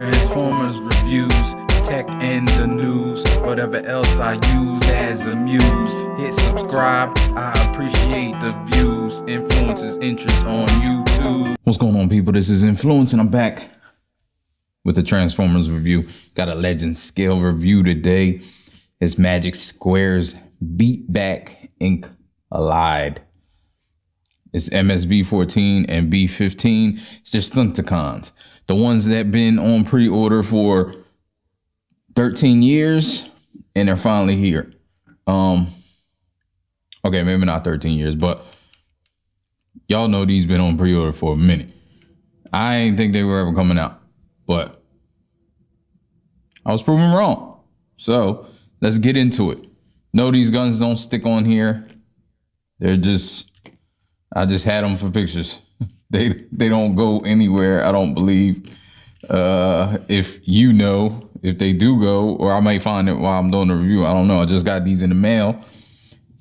Transformers reviews, tech and the news, whatever else I use as a muse. Hit subscribe, I appreciate the views. Influences interest on YouTube. What's going on, people? This is Inflewence, and I'm back with the Transformers review. Got a legend scale review today. It's Magic Square's Beat Back Ink Allied. It's B14 and B15. It's just Stunticons. The ones that been on pre-order for 13 years and they're finally here. Okay, maybe not 13 years, but y'all know these been on pre-order for a minute. I ain't think they were ever coming out, but I was proven wrong. So let's get into it. No, these guns don't stick on here. They're just, I just had them for pictures. They don't go anywhere, I don't believe. If you know, if they do go, or I might find it while I'm doing the review, I don't know. I just got these in the mail.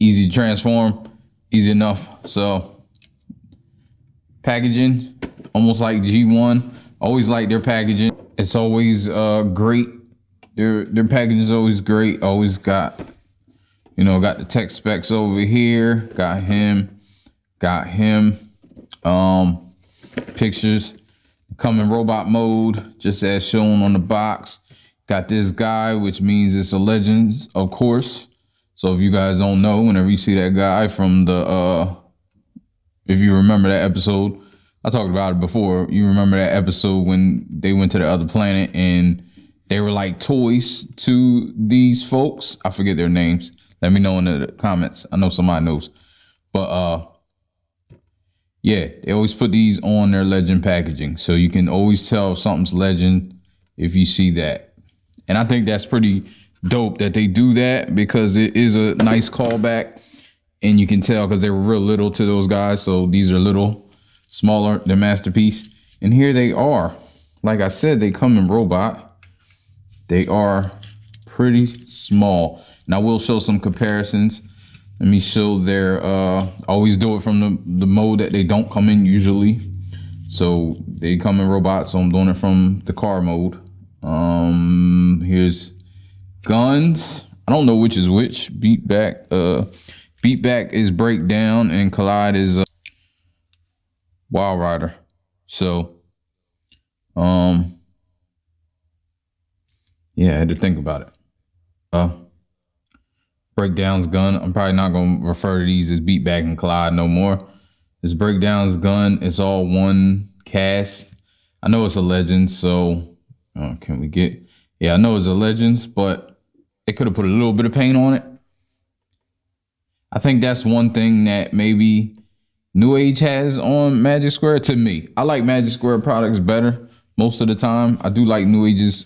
Easy to transform, easy enough. So packaging, almost like G1. Always like their packaging. It's always great. Their packaging is always great. Always got, you know, got the tech specs over here. Got him. Pictures come in robot mode, just as shown on the box. Got this guy, which means it's a legend, of course. So if you guys don't know, whenever you see that guy from the if you remember that episode, I talked about it before. You remember that episode when they went to the other planet and they were like toys to these folks. I forget their names. Let me know in the comments. I know somebody knows. But yeah, they always put these on their legend packaging. So you can always tell if something's legend if you see that. And I think that's pretty dope that they do that, because it is a nice callback. And you can tell because they were real little to those guys. So these are little, smaller than Masterpiece. And here they are. Like I said, they come in robot. They are pretty small. And I will show some comparisons. Let me show their, always do it from the mode that they don't come in usually. So they come in robots, so I'm doing it from the car mode. Here's guns. I don't know which is which. Beat back is breakdown and collide is Wildrider. So, yeah, I had to think about it. Breakdown's gun. I'm probably not going to refer to these as Beat Back and Collide no more. This Breakdown's gun, it's all one cast. I know it's a legend, so can we get, yeah, I know it's a legends, but they could have put a little bit of paint on it. I think that's one thing that maybe New Age has on Magic Square. To me, I like Magic Square products better most of the time. I do like New Age's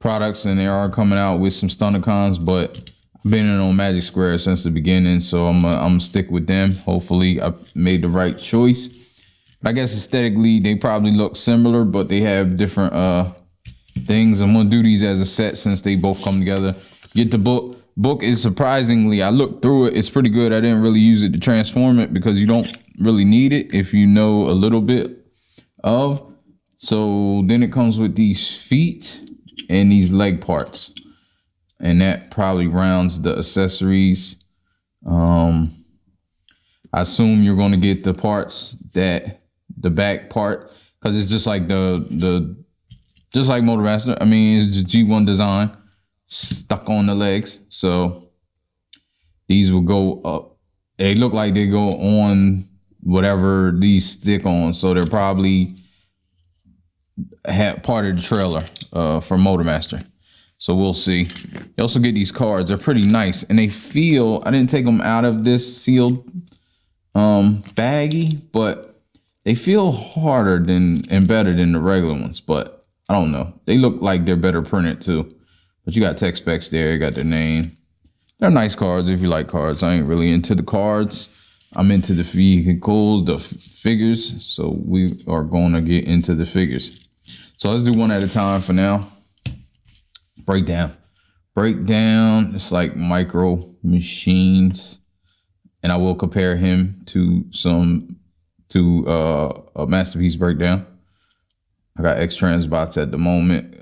products, and they are coming out with some Stunticons, but I've been in on Magic Square since the beginning, so I'm gonna stick with them. Hopefully I made the right choice. But I guess aesthetically they probably look similar, but they have different things. I'm gonna do these as a set since they both come together. Get the book. Book is surprisingly, I looked through it, it's pretty good. I didn't really use it to transform it because you don't really need it if you know a little bit of. So then it comes with these feet and these leg parts. And that probably rounds the accessories. I assume you're going to get the parts that the back part, because it's just like just like Motormaster. I mean, it's just G1 design stuck on the legs. So these will go up. They look like they go on whatever these stick on. So they're probably part of the trailer for Motormaster. So we'll see. You also get these cards. They're pretty nice, and they feel, I didn't take them out of this sealed baggie, but they feel harder and better than the regular ones. But I don't know. They look like they're better printed too. But you got tech specs there. You got their name. They're nice cards if you like cards. I ain't really into the cards. I'm into the vehicles, the figures. So we are going to get into the figures. So let's do one at a time for now. Breakdown. It's like micro machines, and I will compare him to a Masterpiece Breakdown. I got X transbots at the moment,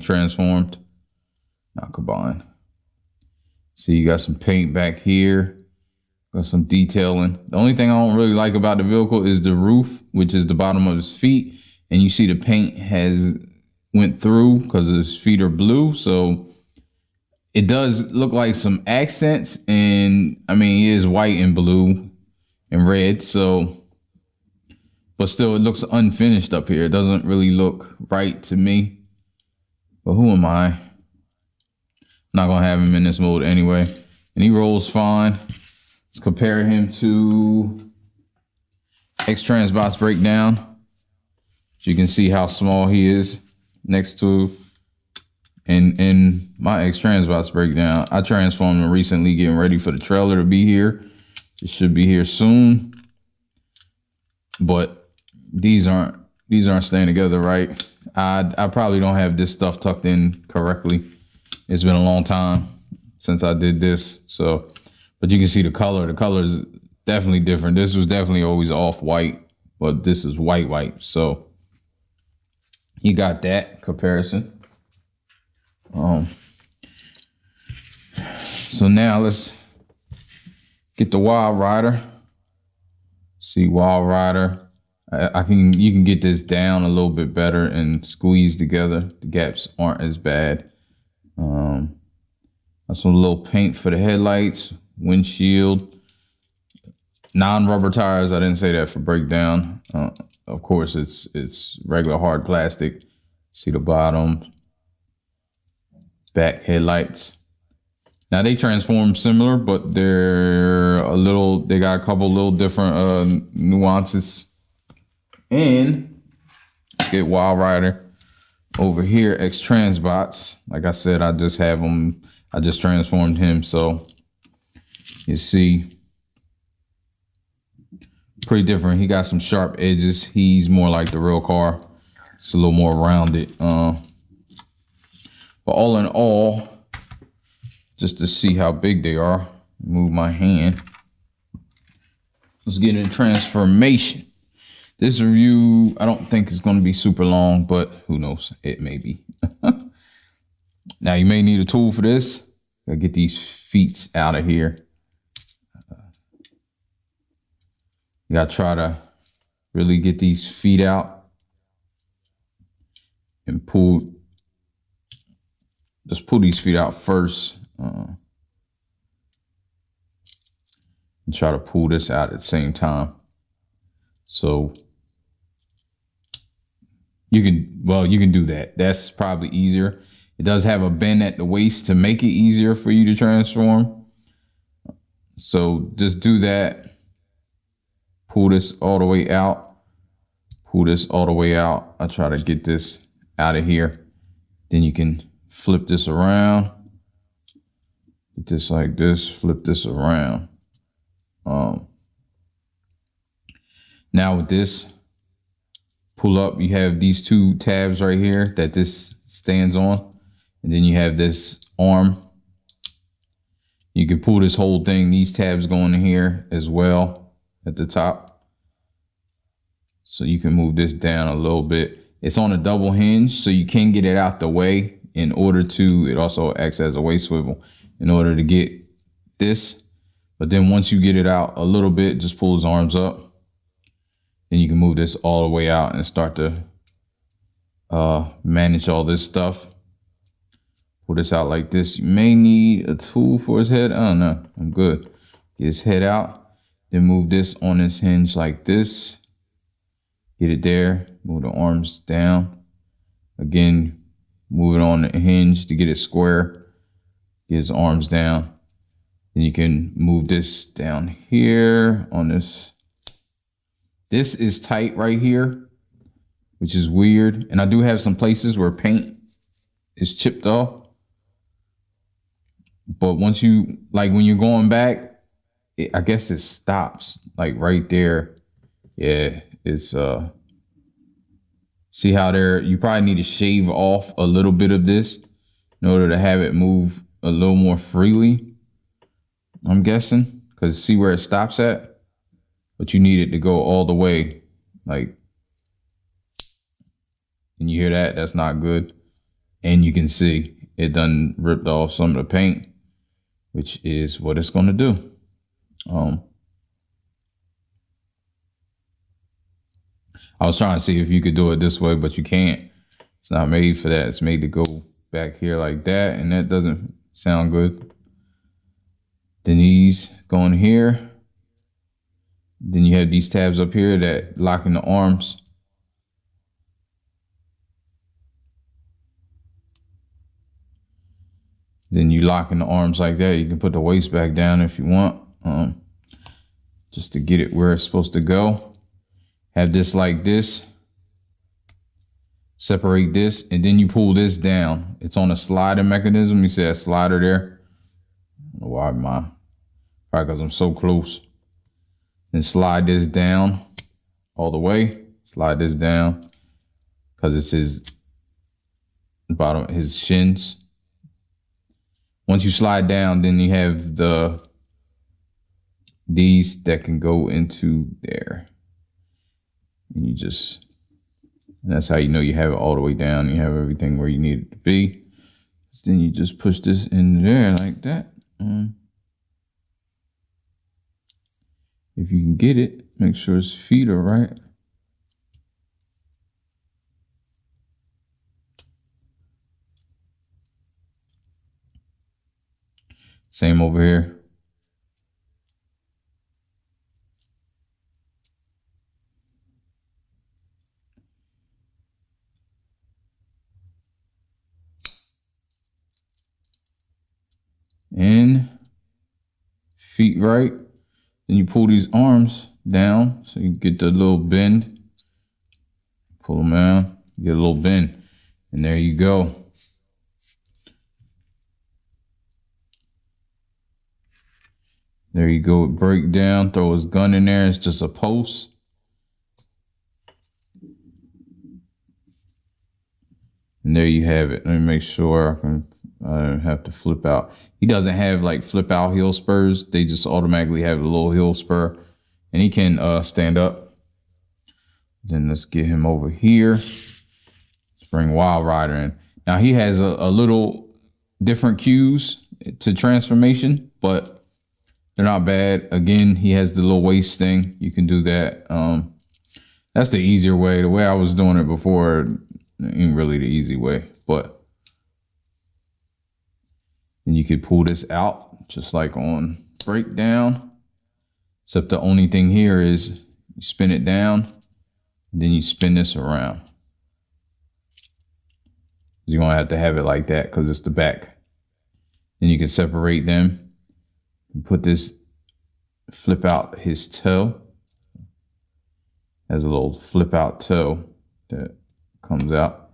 transformed, not combined. See, you got some paint back here, got some detailing. The only thing I don't really like about the vehicle is the roof, which is the bottom of his feet. And you see the paint has went through because his feet are blue. So it does look like some accents, and I mean, it is white and blue and red. So, but still, it looks unfinished up here. It doesn't really look right to me. But who am I? I'm not gonna have him in this mode anyway. And he rolls fine. Let's compare him to X Transbots Breakdown. So you can see how small he is next to in my X Transbots Breakdown. I transformed him recently, getting ready for the trailer to be here. It should be here soon. But these aren't staying together right. I probably don't have this stuff tucked in correctly. It's been a long time since I did this. So, but you can see the color. The color is definitely different. This was definitely always off white, but this is white. So you got that comparison. So now let's get the Wildrider. See Wildrider. You can get this down a little bit better and squeeze together. The gaps aren't as bad. Got some little paint for the headlights, windshield, non-rubber tires. I didn't say that for breakdown. Of course, it's regular hard plastic. See the bottom, back headlights. Now they transform similar, but they got a couple little different nuances. And let's get Wildrider over here, X Transbots. Like I said, I just transformed him, so you see, pretty different. He got some sharp edges. He's more like the real car. It's a little more rounded. But all in all, just to see how big they are, move my hand. Let's get into transformation. This review, I don't think it's going to be super long, but who knows? It may be. Now, you may need a tool for this. Gotta get these feet out of here. You gotta try to really get these feet out and just pull these feet out first. And try to pull this out at the same time. So you can do that. That's probably easier. It does have a bend at the waist to make it easier for you to transform. So just do that. Pull this all the way out. Pull this all the way out. I try to get this out of here. Then you can flip this around. Get this like this. Flip this around. Now with this, pull up, you have these two tabs right here that this stands on. And then you have this arm. You can pull this whole thing. These tabs go in here as well at the top. So you can move this down a little bit. It's on a double hinge, so you can get it out the way in order to, it also acts as a waist swivel in order to get this. But then once you get it out a little bit, just pull his arms up. Then you can move this all the way out and start to manage all this stuff. Pull this out like this. You may need a tool for his head. I don't know. I'm good. Get his head out. Then move this on his hinge like this. Get it there. Move the arms down. Again, move it on the hinge to get it square. Get his arms down. Then you can move this down here on this. This is tight right here, which is weird. And I do have some places where paint is chipped off. But once you, like when you're going back, I guess it stops like right there. Yeah, it's, see how there, you probably need to shave off a little bit of this in order to have it move a little more freely, I'm guessing, because see where it stops at? But you need it to go all the way, like And you hear that? That's not good. And you can see it done ripped off some of the paint, which is what it's going to do. I was trying to see if you could do it this way, but you can't. It's not made for that. It's made to go back here like that, and that doesn't sound good. Then these going here. Then you have these tabs up here that lock in the arms. Then you lock in the arms like that. You can put the waist back down if you want, just to get it where it's supposed to go. Have this like this. Separate this, and then you pull this down. It's on a sliding mechanism. You see that slider there? I don't know why probably because I'm so close. Then slide this down all the way. Slide this down because it's his bottom, his shins. Once you slide down, then you have these that can go into there. And you just, and that's how you know you have it all the way down. You have everything where you need it to be. So then you just push this in there like that. If you can get it, make sure its feet are right. Same over here. And feet right. Then you pull these arms down so you get the little bend. Pull them down, get a little bend, and there you go. There you go. Break down, throw his gun in there. It's just a post. And there you have it. Let me make sure I don't have to flip out. He doesn't have like flip out heel spurs. They just automatically have a little heel spur, and he can stand up. Then let's get him over here. Let's bring Wildrider in. Now he has a little different cues to transformation, but they're not bad. Again, he has the little waist thing. You can do that. That's the easier way. The way I was doing it before ain't really the easy way, but then you could pull this out just like on breakdown. Except the only thing here is you spin it down, then you spin this around. You're gonna have to have it like that because it's the back. Then you can separate them. Put this, flip out his toe. Has a little flip out toe that comes out.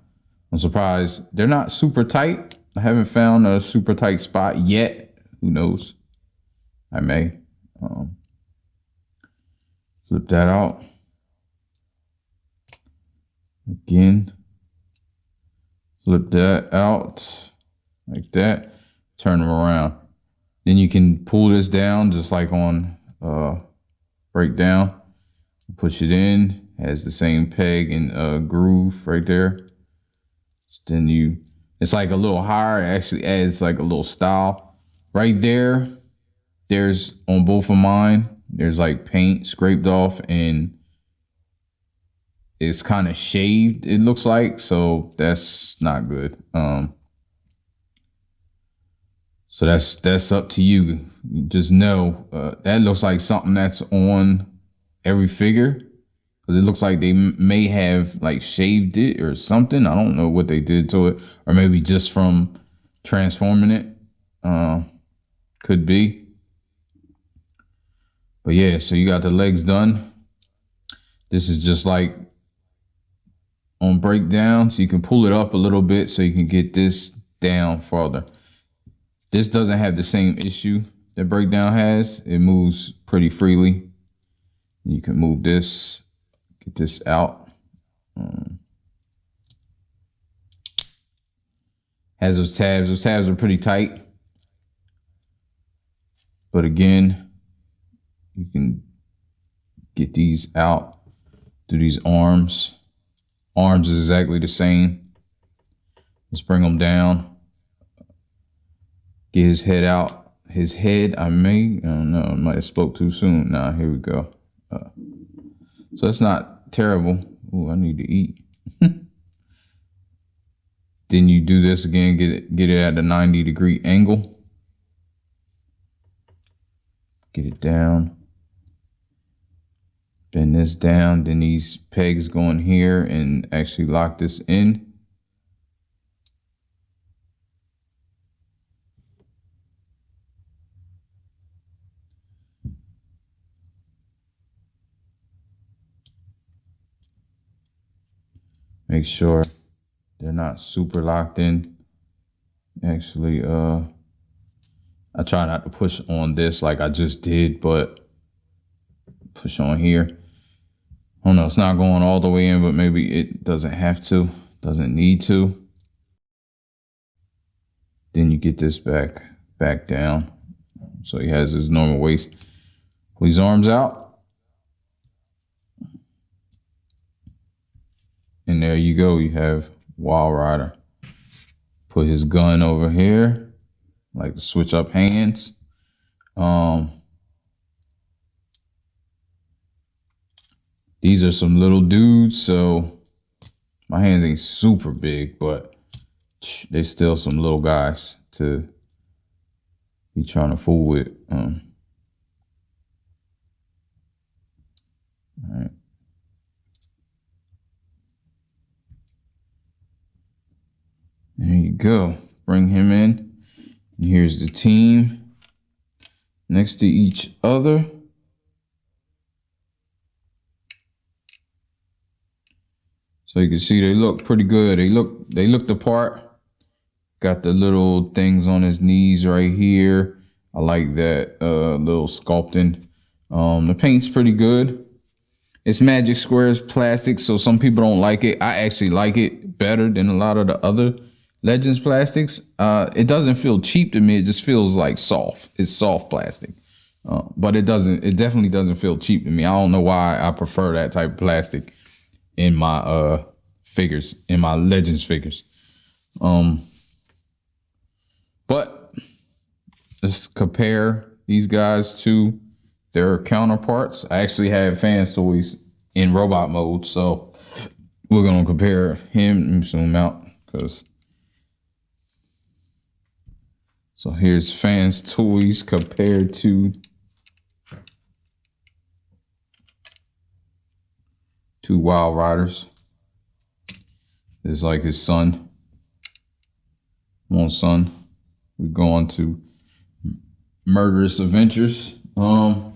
I'm surprised they're not super tight. I haven't found a super tight spot yet. Who knows? I may. Flip that out. Again. Flip that out like that. Turn them around. Then you can pull this down just like on breakdown. Push it in. Has the same peg and groove right there. Then it's like a little higher. It actually adds like a little style. Right there, there's on both of mine, there's like paint scraped off and it's kind of shaved, it looks like. So that's not good. So that's up to you. Just know that looks like something that's on every figure. Because it looks like they may have like shaved it or something. I don't know what they did to it. Or maybe just from transforming it. Could be. But yeah, so you got the legs done. This is just like on breakdown. So you can pull it up a little bit so you can get this down farther. This doesn't have the same issue that breakdown has. It moves pretty freely. You can move this. Get this out. Has those tabs. Those tabs are pretty tight. But again, you can get these out through these arms. Arms is exactly the same. Let's bring him down. Get his head out. His head, I don't know, I might have spoke too soon. Nah, here we go. So it's not terrible. Ooh, I need to eat. Then you do this again, get it at a 90-degree angle. Get it down. Bend this down, then these pegs go in here and actually lock this in. Make sure they're not super locked in. Actually, I try not to push on this like I just did, but push on here. Oh no, it's not going all the way in, but maybe it doesn't have to, doesn't need to. Then you get this back down. So he has his normal waist. Pull his arms out. And there you go, you have Wildrider. Put his gun over here, like to switch up hands. These are some little dudes, so my hands ain't super big, but they still some little guys to be trying to fool with. All right. There you go. Bring him in. And here's the team next to each other. So you can see they look pretty good. They look the part. Got the little things on his knees right here. I like that little sculpting. The paint's pretty good. It's Magic Squares plastic, so some people don't like it. I actually like it better than a lot of the other Legends plastics. It doesn't feel cheap to me. It just feels like soft. It's soft plastic. But it definitely doesn't feel cheap to me. I don't know why I prefer that type of plastic in my figures, in my Legends figures. But let's compare these guys to their counterparts. I actually have Fans Toys in robot mode, so we're gonna compare him. Let me zoom out, so here's Fans Toys compared to Wildriders. It's like his son. Come on, son. We go on to Murderous Adventures. I don't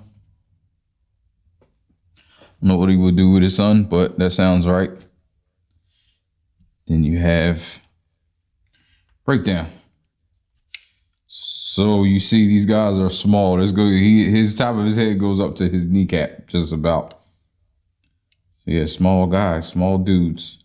know what he would do with his son, but that sounds right. Then you have Breakdown. So you see these guys are small. His top of his head goes up to his kneecap, just about. Yeah, small guys, small dudes.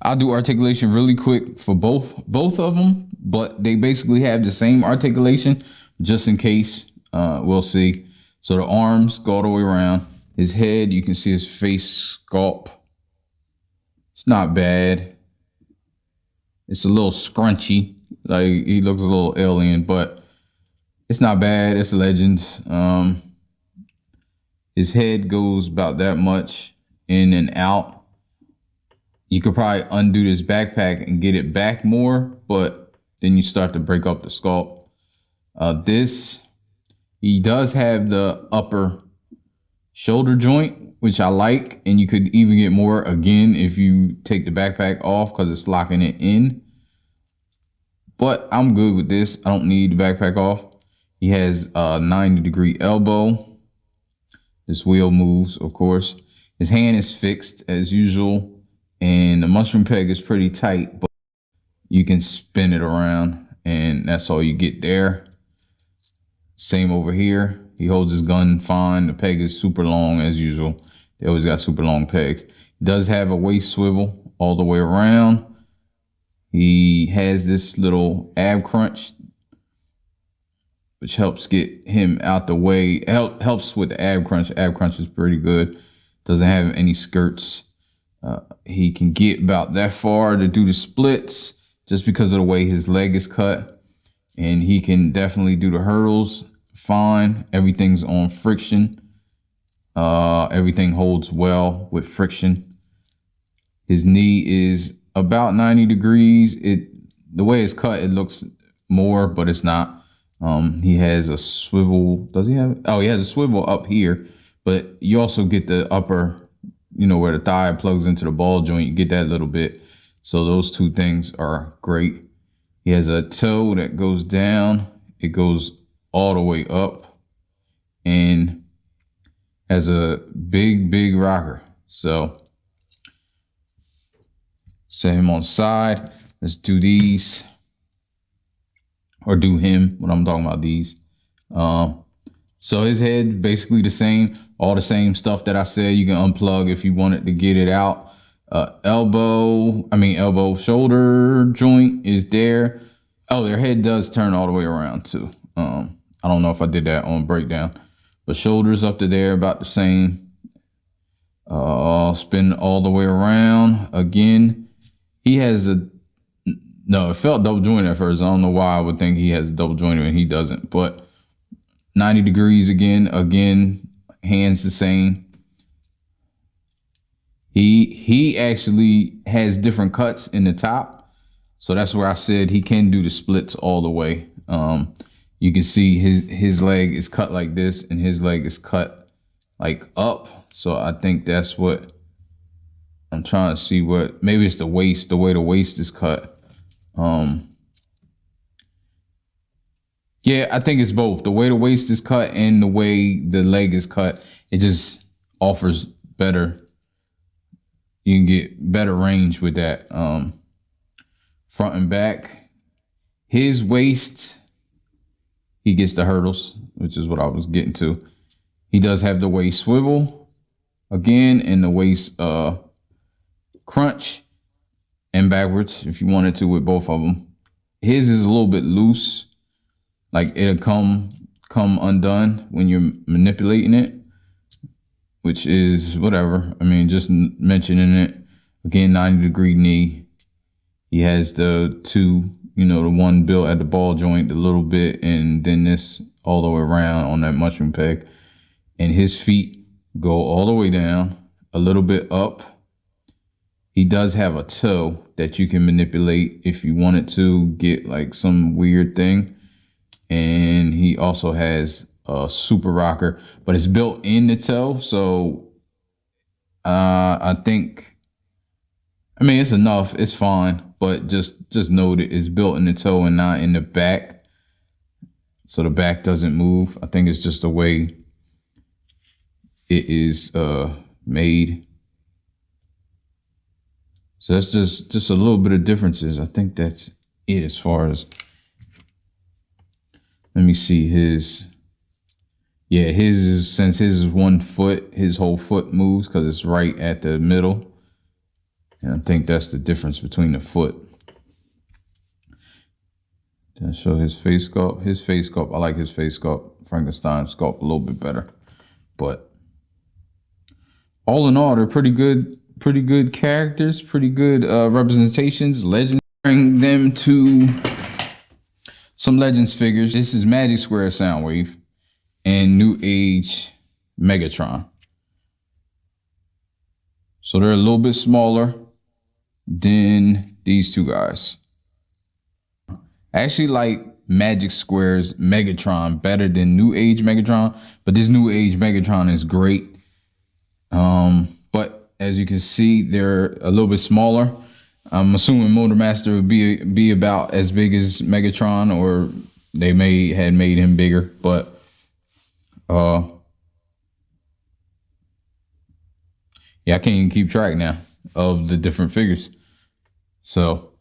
I'll do articulation really quick for both of them, but they basically have the same articulation, just in case. We'll see. So the arms go all the way around. His head, you can see his face sculpt. It's not bad. It's a little scrunchy. Like, he looks a little alien, but it's not bad. It's Legends. His head goes about that much in and out. You could probably undo this backpack and get it back more, but then you start to break up the sculpt. He does have the upper shoulder joint, which I like, and you could even get more again if you take the backpack off because it's locking it in. But I'm good with this. I don't need the backpack off. He has a 90-degree elbow. This wheel moves, of course. His hand is fixed as usual, and the mushroom peg is pretty tight, but you can spin it around, and that's all you get there. Same over here. He holds his gun fine. The peg is super long as usual. They always got super long pegs. He does have a waist swivel all the way around. He has this little ab crunch, which helps get him out the way. Helps with the ab crunch. Ab crunch is pretty good. Doesn't have any skirts. He can get about that far to do the splits just because of the way his leg is cut. And he can definitely do the hurdles fine. Everything's on friction. Everything holds well with friction. His knee is about 90 degrees. The way it's cut, it looks more, but it's not. He has a swivel. Does he have it? Oh, he has a swivel up here, but you also get the upper, you know, where the thigh plugs into the ball joint. You get that little bit. So those two things are great. He has a toe that goes down. It goes all the way up and has a big rocker. So set him on the side. Let's do these, or do him when I'm talking about these. So his head basically the same, all the same stuff that I said. You can unplug if you wanted to get it out. Elbow shoulder joint is there. Oh, their head does turn all the way around too. I don't know if I did that on breakdown, but shoulders up to there about the same. Spin all the way around again. He has no, it felt double jointed at first. I don't know why I would think he has a double jointed and he doesn't, but 90 degrees again, hands the same. He actually has different cuts in the top. So that's where I said he can do the splits all the way. You can see his leg is cut like this and his leg is cut like up. So I think that's what I'm trying to see. What, maybe it's the waist, the way the waist is cut. Yeah, I think it's both. The way the waist is cut and the way the leg is cut, it just offers better. You can get better range with that. Front and back. His waist, he gets the hurdles, which is what I was getting to. He does have the waist swivel again, and the waist crunch and backwards if you wanted to with both of them. His is a little bit loose. Like it'll come undone when you're manipulating it, which is whatever. I mean, just mentioning it. Again, 90 degree knee. He has the two, you know, the one built at the ball joint a little bit, and then this all the way around on that mushroom peg. And his feet go all the way down, a little bit up. He does have a toe that you can manipulate if you wanted to get like some weird thing. And he also has a super rocker, but it's built in the toe. So I think, I mean, it's enough. It's fine. But just note it's built in the toe and not in the back. So the back doesn't move. I think it's just the way it is made. So that's just a little bit of differences. I think that's it as far as, let me see his. Yeah, his is, since his is 1 foot, his whole foot moves because it's right at the middle. And I think that's the difference between the foot. Did I show his face sculpt? His face sculpt, I like his face sculpt. Frankenstein sculpt a little bit better. But all in all, they're pretty good characters, pretty good representations, legends. Bring them to some Legends figures. This is Magic Square Soundwave and New Age Megatron. So they're a little bit smaller than these two guys. I actually like Magic Square's Megatron better than New Age Megatron, but this New Age Megatron is great. But as you can see, they're a little bit smaller. I'm assuming Motormaster would be about as big as Megatron, or they had made him bigger, but yeah, I can't even keep track now of the different figures. So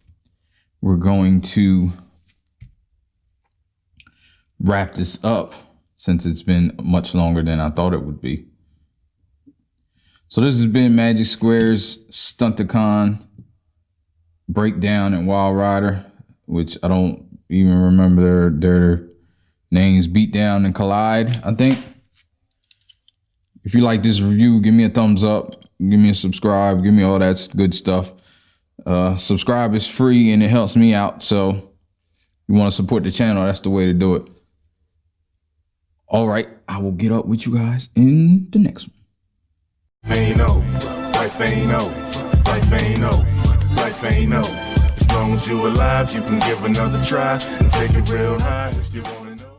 we're going to wrap this up since it's been much longer than I thought it would be. So this has been Magic Square's Stunticon breakdown and Wildrider, which I don't even remember their names. Beatdown and Collide, I think. If you like this review, give me a thumbs up. give me a subscribe, give me all that good stuff. Subscribe is free and it helps me out. So if you want to support the channel, that's the way to do it. All right, I will get up with you guys in the next one. Ain't over, life ain't over, life ain't over, life ain't over. As long as you're alive, you can give another try and take it real high if you want.